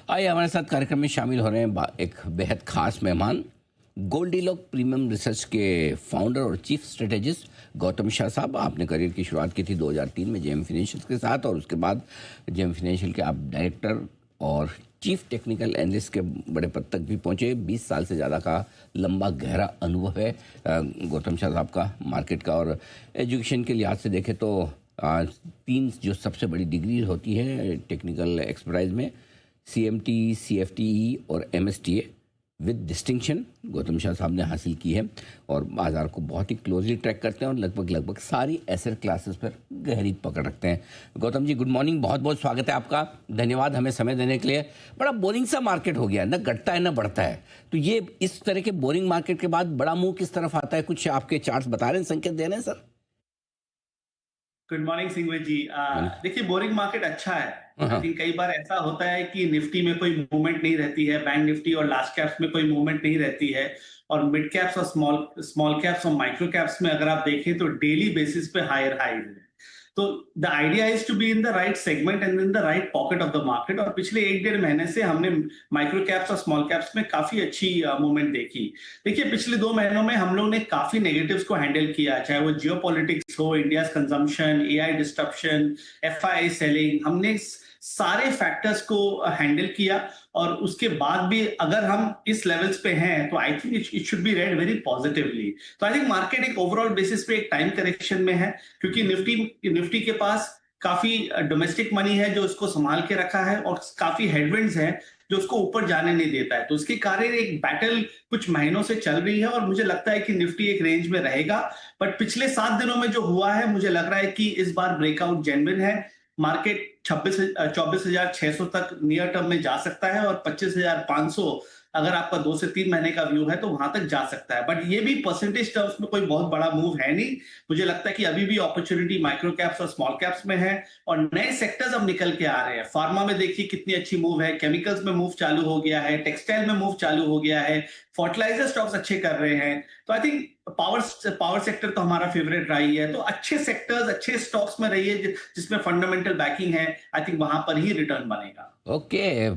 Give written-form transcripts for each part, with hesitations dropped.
आइए हमारे साथ कार्यक्रम में शामिल हो रहे हैं एक बेहद खास मेहमान, गोल्डीलॉक प्रीमियम रिसर्च के फाउंडर और चीफ स्ट्रेटेजिस्ट गौतम शाह साहब। आपने करियर की शुरुआत की थी 2003 में जेएम फाइनेंशियल के साथ, और उसके बाद जेएम फाइनेंशियल के आप डायरेक्टर और चीफ टेक्निकल एनालिस्ट के बड़े पद तक भी पहुंचे। 20 साल से ज़्यादा का लंबा गहरा अनुभव है गौतम शाह साहब का मार्केट का। और एजुकेशन के लिहाज से देखें तो 3 जो सबसे बड़ी डिग्री होती है टेक्निकल एक्सपर्टाइज में, CMT, CFTE और MSTA with distinction Gautam Shah साहब ने हासिल की है, और बाज़ार को बहुत ही क्लोजली ट्रैक करते हैं और लगभग सारी एसेट क्लासेस पर गहरी पकड़ रखते हैं। गौतम जी, गुड मॉर्निंग, बहुत बहुत स्वागत है आपका। धन्यवाद हमें समय देने के लिए। बड़ा बोरिंग सा मार्केट हो गया, न घटता है न बढ़ता है, तो ये इस तरह के बोरिंग मार्केट के बाद बड़ा मुंह किस तरफ आता है? कुछ आपके चार्ट्स बता रहे हैं, संकेत दे रहे हैं sir? Good morning Singh ji. देखिए, बोरिंग मार्केट अच्छा है। हाँ आई हाँ। थिंक कई बार ऐसा होता है कि निफ्टी में कोई मूवमेंट नहीं रहती है, बैंक निफ्टी और लार्ज कैप्स में कोई मूवमेंट नहीं रहती है, और मिड कैप्स और स्मॉल कैप्स और माइक्रो कैप्स में अगर आप देखें तो डेली बेसिस पे हायर हाई है। तो the idea is to be in the right segment and in the right pocket of the market. और पिछले 1-1.5 महीने से हमने माइक्रो कैप्स और स्मॉल कैप्स में काफी अच्छी मूवमेंट देखी। देखिए, पिछले 2 महीनों में हम लोग ने काफी नेगेटिव्स को हैंडल किया, चाहे वो जियो पॉलिटिक्स हो, India consumption, AI disruption, FII selling, हमने सारे फैक्टर्स को हैंडल किया। और उसके बाद भी अगर हम इस लेवल्स पे हैं तो I think it should be red very positively. तो आई थिंक मार्केट एक ओवरऑल बेसिस पे एक टाइम करेक्शन में है, क्योंकि निफ्टी के पास काफी डोमेस्टिक मनी है जो उसको संभाल के रखा है, और काफी हेडविंड्स हैं जो उसको ऊपर जाने नहीं देता है। तो उसके कारण एक बैटल कुछ महीनों से चल रही है, और मुझे लगता है कि निफ्टी एक रेंज में रहेगा। बट पिछले 7 दिनों में जो हुआ है, मुझे लग रहा है कि इस बार ब्रेकआउट जेन्युइन है। मार्केट 24,600 तक नियर टर्म में जा सकता है, और 25,500 अगर आपका 2 से 3 महीने का व्यू है तो वहां तक जा सकता है। बट ये भी परसेंटेज टर्म्स में कोई बहुत बड़ा मूव है नहीं। मुझे लगता है कि अभी भी अपॉर्चुनिटी माइक्रो कैप्स और स्मॉल कैप्स में है, और नए सेक्टर्स अब निकल के आ रहे हैं। फार्मा में देखिए कितनी अच्छी मूव है, केमिकल्स में मूव चालू हो गया है, टेक्सटाइल में मूव चालू हो गया है, फर्टिलाइजर स्टॉक्स अच्छे कर रहे हैं। तो आई थिंक पावर सेक्टर तो हमारा फेवरेट रहा ही है। तो अच्छे सेक्टर्स, अच्छे स्टॉक्स में रहिए जिसमें फंडामेंटल बैकिंग है। आई थिंक वहां पर ही रिटर्न बनेगा। ओके,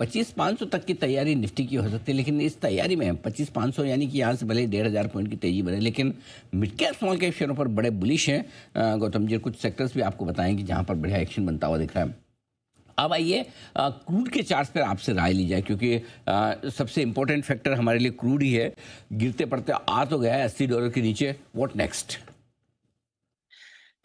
25,500 तक की तैयारी निफ्टी की हो सकती है, लेकिन इस तैयारी में 25,500 यानी कि यहाँ से भले 1,500 पॉइंट की तेजी बने, लेकिन मिड कैप स्मॉल कैप शेयरों पर बड़े बुलिश हैं गौतम जी। कुछ सेक्टर्स भी आपको बताएंगे जहाँ पर बढ़िया एक्शन बनता हुआ दिख रहा है। अब आइए क्रूड के चार्ट्स पर आपसे राय ली जाए, क्योंकि सबसे इंपॉर्टेंट फैक्टर हमारे लिए क्रूड ही है। गिरते पड़ते आ तो गया है $80 के नीचे, व्हाट नेक्स्ट?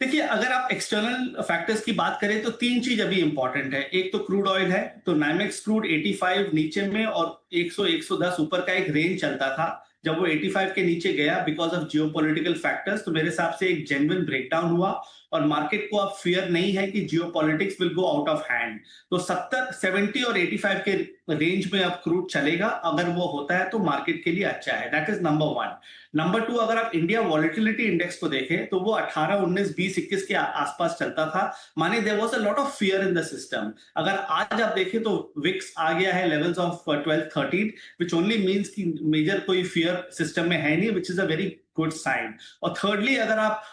देखिए, अगर आप एक्सटर्नल फैक्टर्स की बात करें तो 3 चीज अभी इंपॉर्टेंट है। एक तो क्रूड ऑयल है, तो नाइमेक्स क्रूड 85 नीचे में और 100-110 ऊपर का एक रेंज चलता था। जब वो 85 के नीचे गया बिकॉज ऑफ जियोपॉलिटिकल फैक्टर्स, तो मेरे हिसाब से एक जेन्युइन ब्रेकडाउन हुआ, और मार्केट को अब फियर नहीं है कि geopolitics will go out of hand. तो 70, 70 और 85 के रेंज में अब क्रूड चलेगा। अगर वो होता है तो मार्केट के लिए अच्छा है। That is number 1। नंबर 2, अगर आप इंडिया वॉलेटिलिटी इंडेक्स को देखें तो वो 18, 19, 20, 21 के आसपास चलता था। माने there was a lot of fear in the system. अगर आज आप देखें तो विक्स आ गया है levels of 12, 13, which only means कि मेजर कोई फियर सिस्टम में है नहीं, which is a very good sign. और थर्डली, अगर आप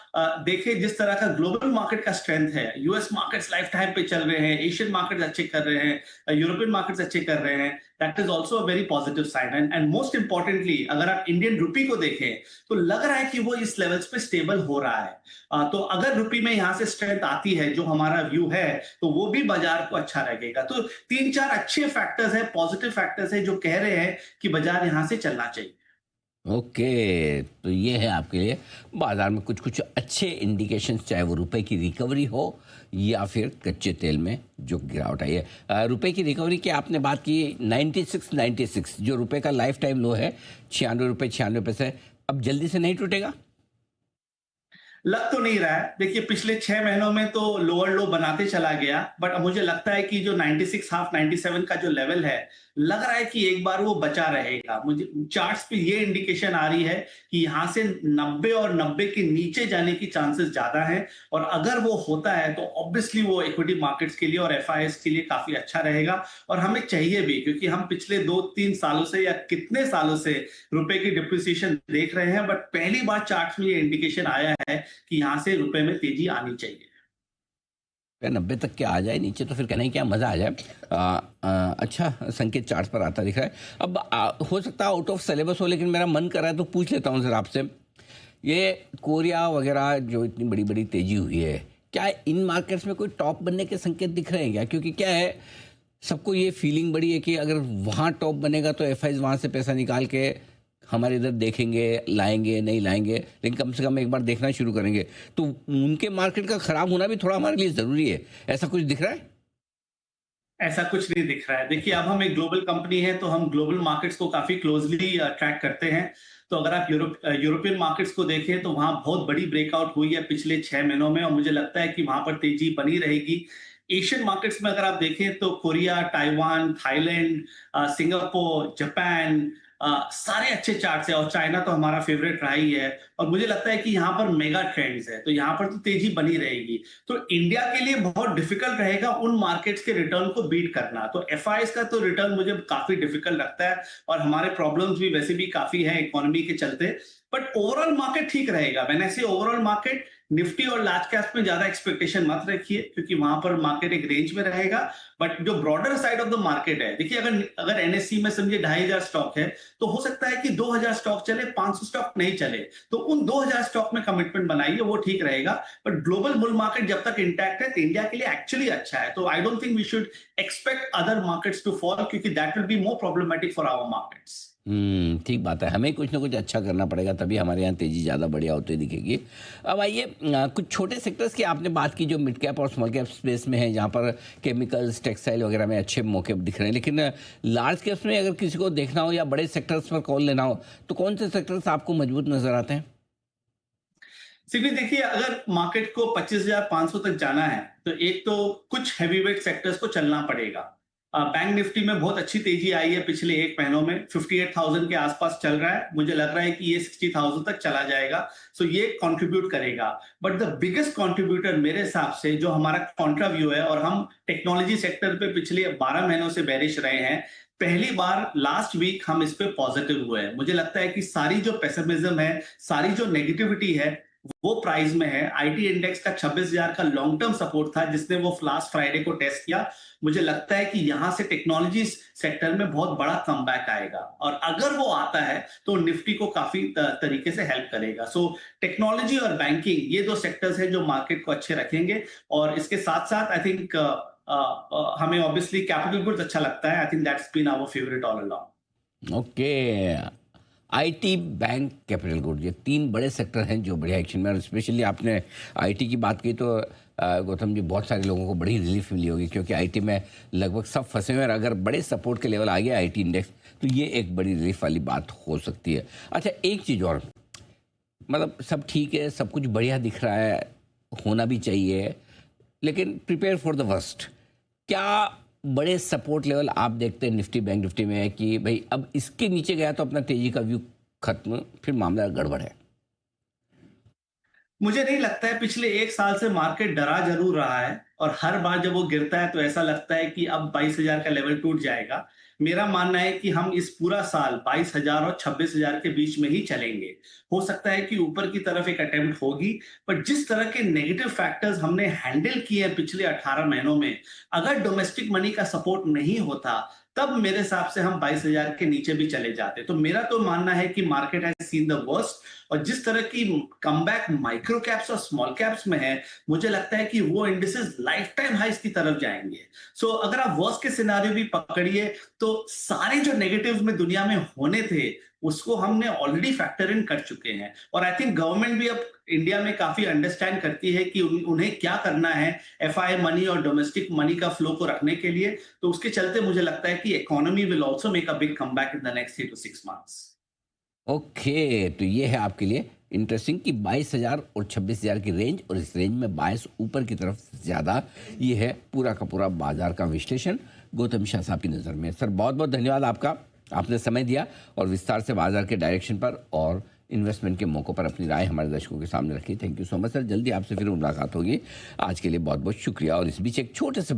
देखें जिस तरह का ग्लोबल मार्केट का स्ट्रेंथ है, यूएस मार्केट्स लाइफ टाइम पे चल रहे हैं, एशियन मार्केट्स अच्छे कर रहे हैं, यूरोपियन मार्केट्स अच्छे कर रहे हैं, that is also a very positive sign. And most importantly, अगर आप इंडियन रुपी को देखें तो लग रहा है कि वो इस लेवल्स पे स्टेबल हो रहा है। तो अगर रुपी में यहां से स्ट्रेंथ आती है, जो हमारा व्यू है, तो वो भी बाजार को अच्छा लगेगा। तो 3-4 अच्छे फैक्टर्स है, पॉजिटिव फैक्टर्स है, जो कह रहे हैं कि बाजार यहां से चलना चाहिए। ओके, तो ये है आपके लिए बाजार में कुछ कुछ अच्छे इंडिकेशंस, चाहे वो रुपए की रिकवरी हो या फिर कच्चे तेल में जो गिरावट आई है। रुपए की रिकवरी की आपने बात की, 96 जो रुपए का लाइफ टाइम लो है, 96 रुपये 96 पैसे, अब जल्दी से नहीं टूटेगा? लग तो नहीं रहा है। देखिए, पिछले 6 महीनों में तो लोअर लो बनाते चला गया, बट अब मुझे लगता है कि जो 96 हाफ 97 का जो लेवल है, लग रहा है कि एक बार वो बचा रहेगा। मुझे चार्ट्स पे ये इंडिकेशन आ रही है कि यहां से 90 और 90 के नीचे जाने की चांसेस ज्यादा हैं। और अगर वो होता है तो ऑब्वियसली वो इक्विटी मार्केट्स के लिए और एफआईएस के लिए काफी अच्छा रहेगा, और हमें चाहिए भी, क्योंकि हम पिछले 2-3 सालों से या कितने सालों से रुपए की डिप्रिसिएशन देख रहे हैं। बट पहली बार चार्ट्स में ये इंडिकेशन आया है कि यहां से रुपए में तेजी आनी चाहिए। 90 तक के आ जाए नीचे तो फिर कहना ही क्या मज़ा आ जाए। अच्छा संकेत चार्ट पर आता दिख रहा है। अब हो सकता है आउट ऑफ सिलेबस हो, लेकिन मेरा मन कर रहा है तो पूछ लेता हूँ सर आपसे। ये कोरिया वगैरह जो इतनी बड़ी बड़ी तेजी हुई है, क्या इन मार्केट्स में कोई टॉप बनने के संकेत दिख रहे हैं क्या? क्योंकि क्या है, सबको ये फीलिंग बड़ी है कि अगर वहाँ टॉप बनेगा तो एफआईज वहाँ से पैसा निकाल के हमारे इधर देखेंगे, लाएंगे नहीं लाएंगे, लेकिन कम से कम एक बार देखना शुरू करेंगे। तो उनके मार्केट का खराब होना भी थोड़ा हमारे लिए ज़रूरी है। ऐसा कुछ दिख रहा है? ऐसा कुछ नहीं दिख रहा है। देखिए, अब हम एक ग्लोबल कंपनी है तो हम ग्लोबल मार्केट्स को काफी क्लोजली ट्रैक करते हैं। तो अगर आप यूरोपियन मार्केट्स को देखें तो वहां बहुत बड़ी ब्रेकआउट हुई है पिछले 6 महीनों में, और मुझे लगता है कि वहां पर तेजी बनी रहेगी। एशियन मार्केट्स में अगर आप देखें तो Korea, Taiwan, Thailand, Singapore, Japan, सारे अच्छे चार्ट्स है, और चाइना तो हमारा फेवरेट रहा ही है। और मुझे लगता है कि यहाँ पर मेगा ट्रेंड्स है, तो यहाँ पर तो तेजी बनी रहेगी। तो इंडिया के लिए बहुत डिफिकल्ट रहेगा उन मार्केट्स के रिटर्न को बीट करना। तो एफआईएस का तो रिटर्न मुझे काफी डिफिकल्ट लगता है, और हमारे प्रॉब्लम्स भी वैसे भी काफी है इकोनॉमी के चलते। बट ओवरऑल मार्केट ठीक रहेगा। व्हेन आई से ओवरऑल मार्केट, निफ्टी और लार्ज कैप में ज्यादा एक्सपेक्टेशन मत रखिए, क्योंकि वहां पर मार्केट एक रेंज में रहेगा। बट जो broader side of the market है, देखिए, अगर अगर एनएससी में समझिए 2500 स्टॉक है, तो हो सकता है कि 2000 स्टॉक चले, 500 स्टॉक नहीं चले। तो उन 2000 स्टॉक में कमिटमेंट बनाइए, वो ठीक रहेगा। बट ग्लोबल बुल मार्केट जब तक इंटैक्ट है तो इंडिया के लिए एक्चुअली अच्छा है। तो I don't think we should expect other markets to fall, क्योंकि that will be more problematic for our markets. ठीक बात है। हमें कुछ ना कुछ अच्छा करना पड़ेगा, तभी हमारे यहाँ तेज़ी ज़्यादा बढ़िया होती दिखेगी। अब आइए, कुछ छोटे सेक्टर्स की आपने बात की जो मिड कैप और स्मॉल कैप स्पेस में है, जहाँ पर केमिकल्स, टेक्सटाइल वगैरह में अच्छे मौके दिख रहे हैं। लेकिन लार्ज कैप्स में अगर किसी को देखना हो या बड़े सेक्टर्स पर कॉल लेना हो, तो कौन से सेक्टर्स आपको मजबूत नजर आते हैं? सिर्फ देखिए, अगर मार्केट को 25,500 तक जाना है तो एक तो कुछ हैवीवेट सेक्टर्स को चलना पड़ेगा। बैंक निफ्टी में बहुत अच्छी तेजी आई है पिछले 1 महीनों में, 58,000 के आसपास चल रहा है। मुझे लग रहा है कि ये 60,000 तक चला जाएगा। सो ये कंट्रीब्यूट करेगा। बट द बिगेस्ट कंट्रीब्यूटर मेरे हिसाब से जो हमारा कॉन्ट्रा व्यू है, और हम टेक्नोलॉजी सेक्टर पे पिछले 12 महीनों से बेरिश रहे हैं, पहली बार लास्ट वीक हम इस पे पॉजिटिव हुए हैं। मुझे लगता है कि सारी जो पेसिमिज्म है, सारी जो नेगेटिविटी है, वो प्राइस में है। आईटी इंडेक्स का 26,000 का लॉन्ग टर्म सपोर्ट था, जिसने वो लास्ट फ्राइडे को टेस्ट किया। मुझे लगता है कि यहां से टेक्नोलॉजी सेक्टर में बहुत बड़ा कमबैक आएगा, और अगर वो आता है तो निफ्टी को काफी तरीके से हेल्प करेगा। सो टेक्नोलॉजी और बैंकिंग, ये दो सेक्टर्स हैं जो मार्केट को अच्छे रखेंगे। और इसके साथ साथ आई थिंक हमें ऑब्वियसली कैपिटल गुड्स अच्छा लगता है। I think that's been our favourite all along. Okay, IT, bank, capital good, ये तीन बड़े सेक्टर हैं जो बढ़िया एक्शन में। और स्पेशली आपने आईटी की बात की तो गौतम जी, बहुत सारे लोगों को बड़ी रिलीफ मिली होगी, क्योंकि आईटी में लगभग सब फंसे हुए हैं, और अगर बड़े सपोर्ट के लेवल आ गया आईटी इंडेक्स, तो ये एक बड़ी रिलीफ वाली बात हो सकती है। अच्छा, एक चीज़ और, मतलब सब ठीक है, सब कुछ बढ़िया दिख रहा है, होना भी चाहिए, लेकिन प्रिपेयर फॉर द वर्स्ट। क्या बड़े सपोर्ट लेवल आप देखते हैं निफ्टी, बैंक निफ्टी में कि भाई अब इसके नीचे गया तो अपना तेजी का व्यू खत्म, फिर मामला गड़बड़ है? मुझे नहीं लगता है। पिछले 1 साल से मार्केट डरा जरूर रहा है, और हर बार जब वो गिरता है तो ऐसा लगता है कि अब 22,000 का लेवल टूट जाएगा। मेरा मानना है कि हम इस पूरा साल 22,000 और 26,000 के बीच में ही चलेंगे। हो सकता है कि ऊपर की तरफ एक अटेम्प्ट होगी, पर जिस तरह के नेगेटिव फैक्टर्स हमने हैंडल किए हैं पिछले 18 महीनों में, अगर डोमेस्टिक मनी का सपोर्ट नहीं होता, तब मेरे हिसाब से हम 22,000 के नीचे भी चले जाते। तो मेरा तो मानना है कि market has seen the worst, और जिस तरह की कमबैक माइक्रो कैप्स और स्मॉल कैप्स में है, मुझे लगता है कि वो इंडिसेस लाइफ टाइम हाइस की तरफ जाएंगे। सो अगर आप वर्स्ट के सिनारियो भी पकड़िए, तो सारे जो नेगेटिव्स में दुनिया में होने थे, उसको हमने ऑलरेडी फैक्टर इन कर चुके हैं। और आई थिंक गवर्नमेंट भी अब इंडिया में काफी अंडरस्टैंड करती है कि उन्हें क्या करना है एफआई मनी और डोमेस्टिक मनी का फ्लो को रखने के लिए। तो उसके चलते मुझे लगता है कि economy will also make a big comeback in the next 3 to 6 months. Okay, तो ये है आपके लिए इंटरेस्टिंग कि 22,000 और 26,000 की रेंज, और इस रेंज में बायस ऊपर की तरफ ज़्यादा। ये है पूरा का पूरा बाजार का विश्लेषण गौतम शाह साहब की नज़र में। सर, बहुत बहुत धन्यवाद आपका, आपने समय दिया और विस्तार से बाजार के डायरेक्शन पर और इन्वेस्टमेंट के मौक़ों पर अपनी राय हमारे दर्शकों के सामने रखी। Thank you so much sir, जल्दी आपसे फिर मुलाकात होगी। आज के लिए बहुत बहुत शुक्रिया। और इस बीच एक छोटे से